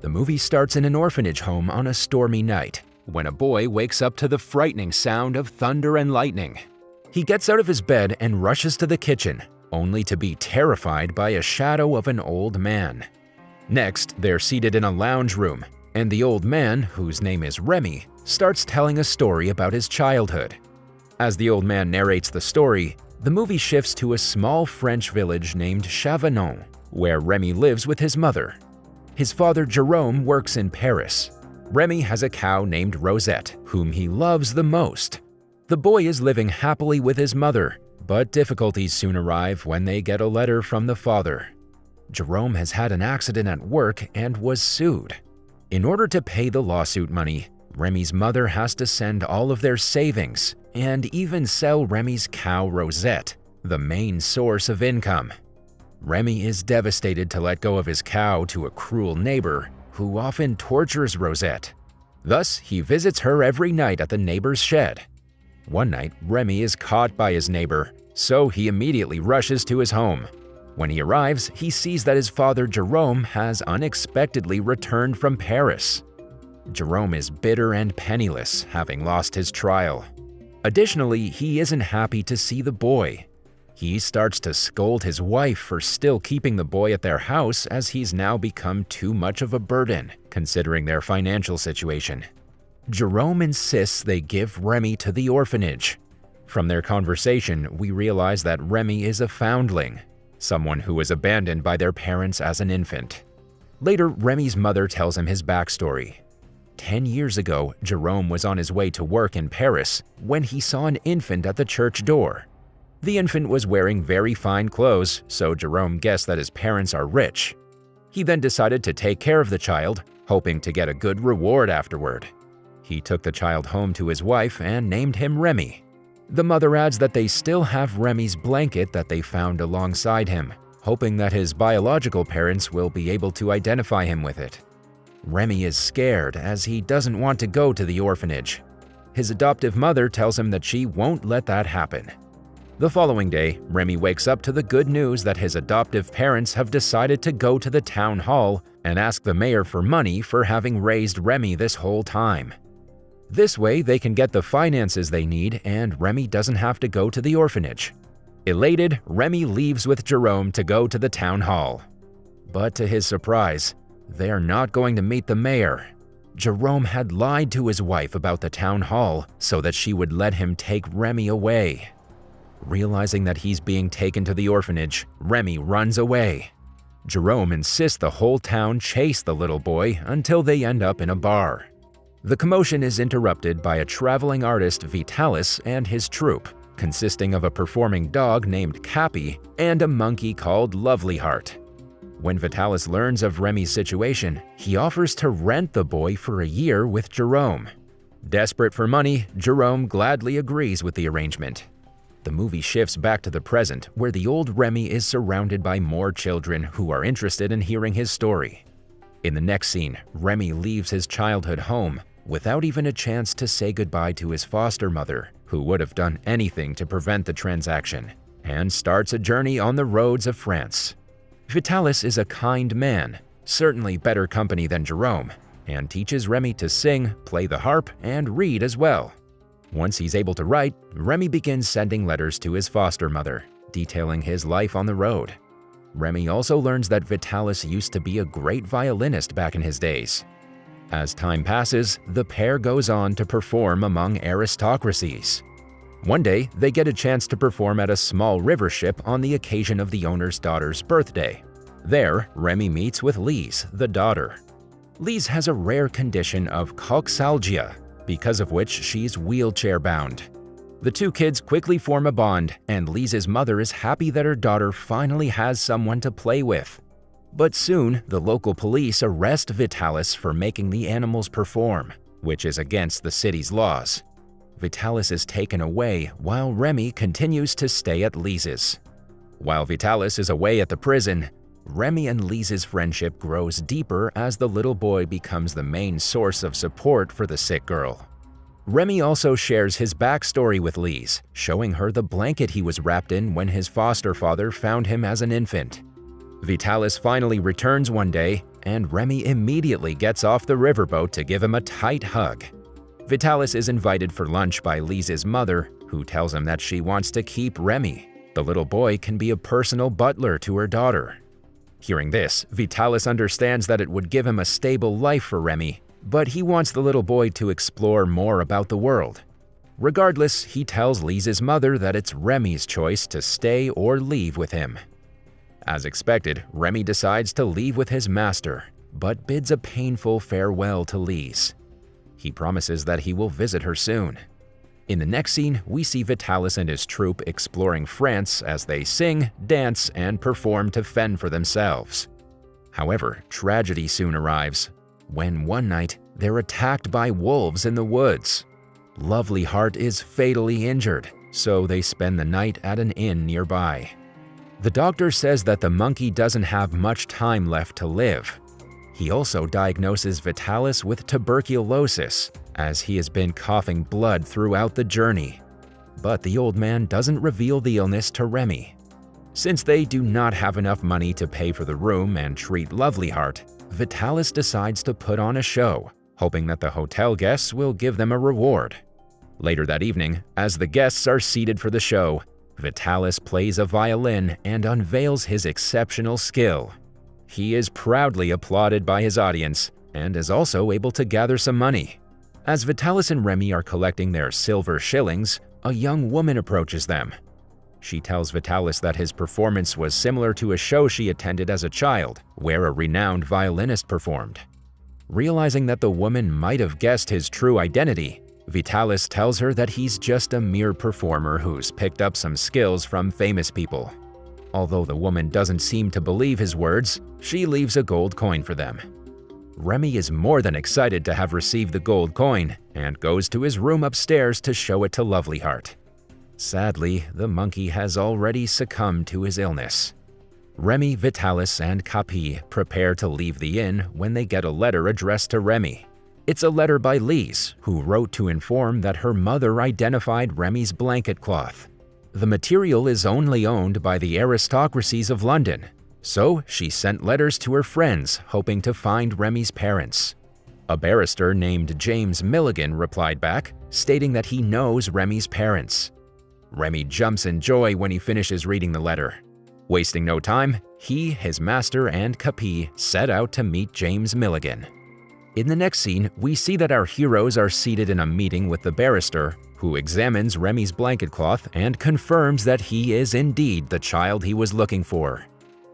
The movie starts in an orphanage home on a stormy night, when a boy wakes up to the frightening sound of thunder and lightning. He gets out of his bed and rushes to the kitchen, only to be terrified by a shadow of an old man. Next, they're seated in a lounge room, and the old man, whose name is Remi, starts telling a story about his childhood. As the old man narrates the story, the movie shifts to a small French village named Chavanon, where Remi lives with his mother. His father Jerome works in Paris. Remi has a cow named Rosette, whom he loves the most. The boy is living happily with his mother, but difficulties soon arrive when they get a letter from the father. Jerome has had an accident at work and was sued. In order to pay the lawsuit money, Remi's mother has to send all of their savings and even sell Remi's cow Rosette, the main source of income. Remi is devastated to let go of his cow to a cruel neighbor who often tortures Rosette. Thus, he visits her every night at the neighbor's shed. One night, Remi is caught by his neighbor, so he immediately rushes to his home. When he arrives, he sees that his father Jerome has unexpectedly returned from Paris. Jerome is bitter and penniless, having lost his trial. Additionally, he isn't happy to see the boy. He starts to scold his wife for still keeping the boy at their house, as he's now become too much of a burden, considering their financial situation. Jerome insists they give Remi to the orphanage. From their conversation, we realize that Remi is a foundling, someone who was abandoned by their parents as an infant. Later, Remi's mother tells him his backstory. 10 years ago, Jerome was on his way to work in Paris when he saw an infant at the church door. The infant was wearing very fine clothes, so Jerome guessed that his parents are rich. He then decided to take care of the child, hoping to get a good reward afterward. He took the child home to his wife and named him Remi. The mother adds that they still have Remi's blanket that they found alongside him, hoping that his biological parents will be able to identify him with it. Remi is scared as he doesn't want to go to the orphanage. His adoptive mother tells him that she won't let that happen. The following day, Remi wakes up to the good news that his adoptive parents have decided to go to the town hall and ask the mayor for money for having raised Remi this whole time. This way, they can get the finances they need and Remi doesn't have to go to the orphanage. Elated, Remi leaves with Jerome to go to the town hall. But to his surprise, they are not going to meet the mayor. Jerome had lied to his wife about the town hall so that she would let him take Remi away. Realizing that he's being taken to the orphanage, Remi runs away. Jerome insists the whole town chase the little boy until they end up in a bar. The commotion is interrupted by a traveling artist Vitalis and his troupe, consisting of a performing dog named Capi and a monkey called Lovely Heart. When Vitalis learns of Remi's situation, he offers to rent the boy for a year with Jerome. Desperate for money, Jerome gladly agrees with the arrangement. The movie shifts back to the present, where the old Remi is surrounded by more children who are interested in hearing his story. In the next scene, Remi leaves his childhood home without even a chance to say goodbye to his foster mother, who would have done anything to prevent the transaction, and starts a journey on the roads of France. Vitalis is a kind man, certainly better company than Jerome, and teaches Remi to sing, play the harp, and read as well. Once he's able to write, Remi begins sending letters to his foster mother, detailing his life on the road. Remi also learns that Vitalis used to be a great violinist back in his days. As time passes, the pair goes on to perform among aristocracies. One day, they get a chance to perform at a small river ship on the occasion of the owner's daughter's birthday. There, Remi meets with Lise, the daughter. Lise has a rare condition of coxalgia, because of which she's wheelchair-bound. The two kids quickly form a bond, and Lise's mother is happy that her daughter finally has someone to play with. But soon, the local police arrest Vitalis for making the animals perform, which is against the city's laws. Vitalis is taken away while Remi continues to stay at Lise's. While Vitalis is away at the prison, Remi and Lise's friendship grows deeper as the little boy becomes the main source of support for the sick girl. Remi also shares his backstory with Lise, showing her the blanket he was wrapped in when his foster father found him as an infant. Vitalis finally returns one day, and Remi immediately gets off the riverboat to give him a tight hug. Vitalis is invited for lunch by Lise's mother, who tells him that she wants to keep Remi. The little boy can be a personal butler to her daughter. Hearing this, Vitalis understands that it would give him a stable life for Remi, but he wants the little boy to explore more about the world. Regardless, he tells Lise's mother that it's Remi's choice to stay or leave with him. As expected, Remi decides to leave with his master, but bids a painful farewell to Lise. He promises that he will visit her soon. In the next scene, we see Vitalis and his troupe exploring France as they sing, dance, and perform to fend for themselves. However, tragedy soon arrives, when one night they're attacked by wolves in the woods. Lovely Heart is fatally injured, so they spend the night at an inn nearby. The doctor says that the monkey doesn't have much time left to live. He also diagnoses Vitalis with tuberculosis, as he has been coughing blood throughout the journey. But the old man doesn't reveal the illness to Remi. Since they do not have enough money to pay for the room and treat Lovely Heart, Vitalis decides to put on a show, hoping that the hotel guests will give them a reward. Later that evening, as the guests are seated for the show, Vitalis plays a violin and unveils his exceptional skill. He is proudly applauded by his audience and is also able to gather some money. As Vitalis and Remi are collecting their silver shillings, a young woman approaches them. She tells Vitalis that his performance was similar to a show she attended as a child, where a renowned violinist performed. Realizing that the woman might have guessed his true identity, Vitalis tells her that he's just a mere performer who's picked up some skills from famous people. Although the woman doesn't seem to believe his words, she leaves a gold coin for them. Remi is more than excited to have received the gold coin and goes to his room upstairs to show it to Lovely Heart. Sadly, the monkey has already succumbed to his illness. Remi, Vitalis, and Capi prepare to leave the inn when they get a letter addressed to Remi. It's a letter by Lise, who wrote to inform that her mother identified Remi's blanket cloth. The material is only owned by the aristocracies of London, so she sent letters to her friends hoping to find Remi's parents. A barrister named James Milligan replied back, stating that he knows Remi's parents. Remi jumps in joy when he finishes reading the letter. Wasting no time, he, his master, and Capi set out to meet James Milligan. In the next scene, we see that our heroes are seated in a meeting with the barrister, who examines Remi's blanket cloth and confirms that he is indeed the child he was looking for.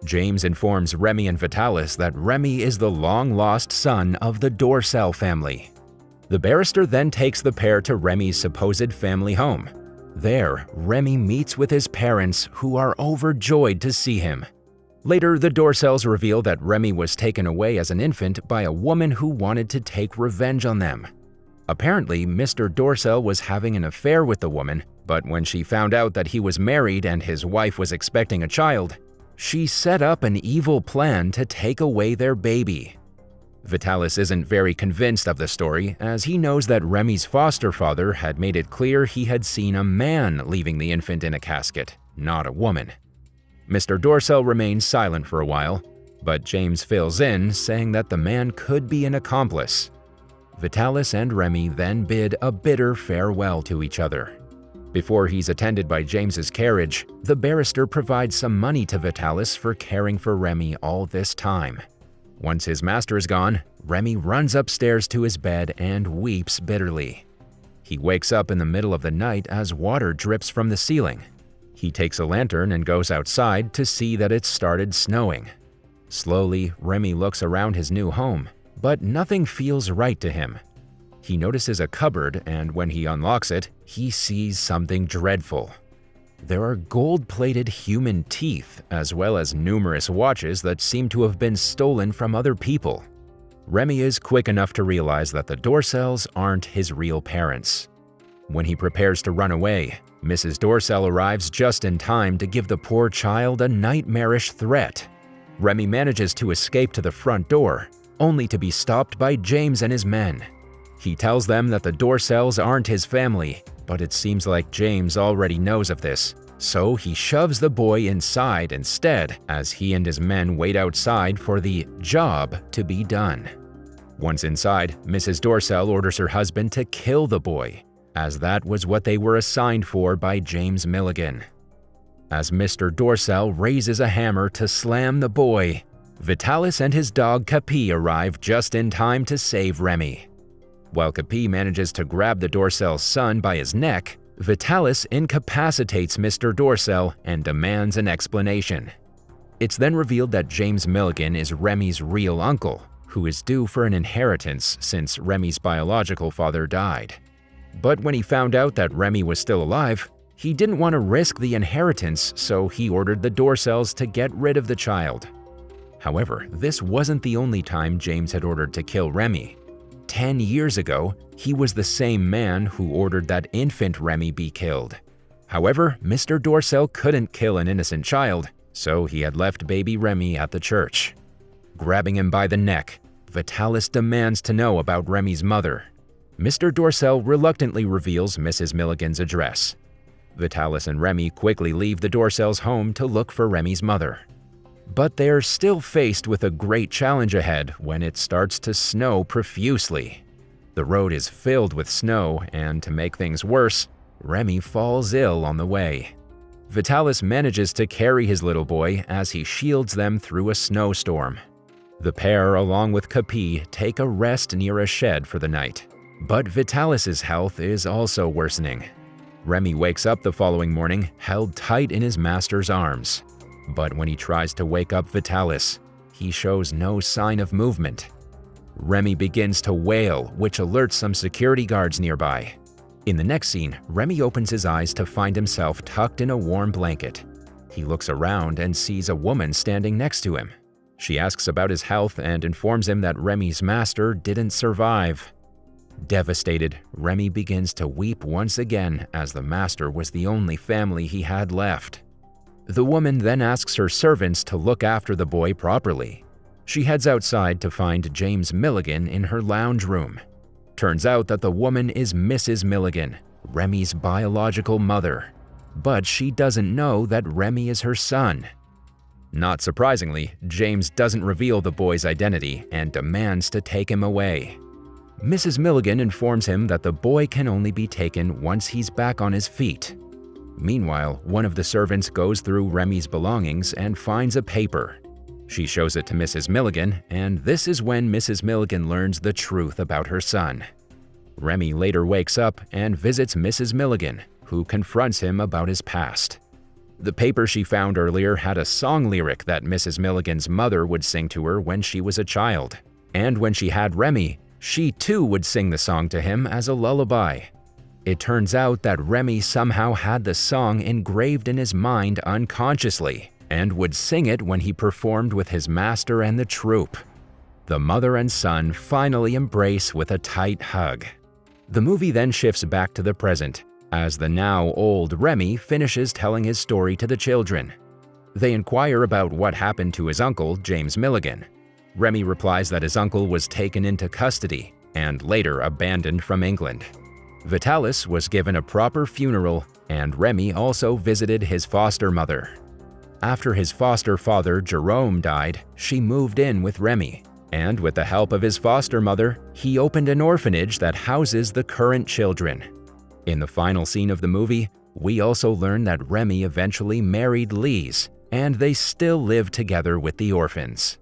James informs Remi and Vitalis that Remi is the long-lost son of the Dorcel family. The barrister then takes the pair to Remi's supposed family home. There, Remi meets with his parents, who are overjoyed to see him. Later, the Dorcels reveal that Remi was taken away as an infant by a woman who wanted to take revenge on them. Apparently, Mr. Dorcel was having an affair with the woman, but when she found out that he was married and his wife was expecting a child, she set up an evil plan to take away their baby. Vitalis isn't very convinced of the story, as he knows that Remi's foster father had made it clear he had seen a man leaving the infant in a casket, not a woman. Mr. Dorcel remains silent for a while, but James fills in, saying that the man could be an accomplice. Vitalis and Remi then bid a bitter farewell to each other. Before he's attended by James's carriage, the barrister provides some money to Vitalis for caring for Remi all this time. Once his master is gone, Remi runs upstairs to his bed and weeps bitterly. He wakes up in the middle of the night as water drips from the ceiling. He takes a lantern and goes outside to see that it's started snowing. Slowly, Remi looks around his new home, but nothing feels right to him. He notices a cupboard, and when he unlocks it, he sees something dreadful. There are gold-plated human teeth, as well as numerous watches that seem to have been stolen from other people. Remi is quick enough to realize that the Dorcels aren't his real parents. When he prepares to run away, Mrs. Dorcel arrives just in time to give the poor child a nightmarish threat. Remi manages to escape to the front door, only to be stopped by James and his men. He tells them that the Dorcels aren't his family, but it seems like James already knows of this, so he shoves the boy inside instead as he and his men wait outside for the job to be done. Once inside, Mrs. Dorsell orders her husband to kill the boy, as that was what they were assigned for by James Milligan. As Mr. Dorsell raises a hammer to slam the boy, Vitalis and his dog Capi arrive just in time to save Remi. While Capi manages to grab the Dorsell's son by his neck, Vitalis incapacitates Mr. Dorsell and demands an explanation. It's then revealed that James Milligan is Remi's real uncle, who is due for an inheritance since Remi's biological father died. But when he found out that Remi was still alive, he didn't want to risk the inheritance, so he ordered the Dorsells to get rid of the child. However, this wasn't the only time James had ordered to kill Remi. 10 years ago, he was the same man who ordered that infant Remi be killed. However, Mr. Dorsell couldn't kill an innocent child, so he had left baby Remi at the church. Grabbing him by the neck, Vitalis demands to know about Remi's mother. Mr. Dorsell reluctantly reveals Mrs. Milligan's address. Vitalis and Remi quickly leave the Dorsells' home to look for Remi's mother. But they're still faced with a great challenge ahead when it starts to snow profusely. The road is filled with snow, and to make things worse, Remi falls ill on the way. Vitalis manages to carry his little boy as he shields them through a snowstorm. The pair, along with Capi, take a rest near a shed for the night. But Vitalis's health is also worsening. Remi wakes up the following morning, held tight in his master's arms. But when he tries to wake up Vitalis, he shows no sign of movement. Remi begins to wail, which alerts some security guards nearby. In the next scene, Remi opens his eyes to find himself tucked in a warm blanket. He looks around and sees a woman standing next to him. She asks about his health and informs him that Remi's master didn't survive. Devastated, Remi begins to weep once again as the master was the only family he had left. The woman then asks her servants to look after the boy properly. She heads outside to find James Milligan in her lounge room. Turns out that the woman is Mrs. Milligan, Remi's biological mother. But she doesn't know that Remi is her son. Not surprisingly, James doesn't reveal the boy's identity and demands to take him away. Mrs. Milligan informs him that the boy can only be taken once he's back on his feet. Meanwhile, one of the servants goes through Remi's belongings and finds a paper. She shows it to Mrs. Milligan, and this is when Mrs. Milligan learns the truth about her son. Remi later wakes up and visits Mrs. Milligan, who confronts him about his past. The paper she found earlier had a song lyric that Mrs. Milligan's mother would sing to her when she was a child. And when she had Remi, she too would sing the song to him as a lullaby. It turns out that Remi somehow had the song engraved in his mind unconsciously and would sing it when he performed with his master and the troupe. The mother and son finally embrace with a tight hug. The movie then shifts back to the present, as the now old Remi finishes telling his story to the children. They inquire about what happened to his uncle, James Milligan. Remi replies that his uncle was taken into custody and later abandoned from England. Vitalis was given a proper funeral, and Remi also visited his foster mother. After his foster father, Jerome, died, she moved in with Remi, and with the help of his foster mother, he opened an orphanage that houses the current children. In the final scene of the movie, we also learn that Remi eventually married Lise, and they still live together with the orphans.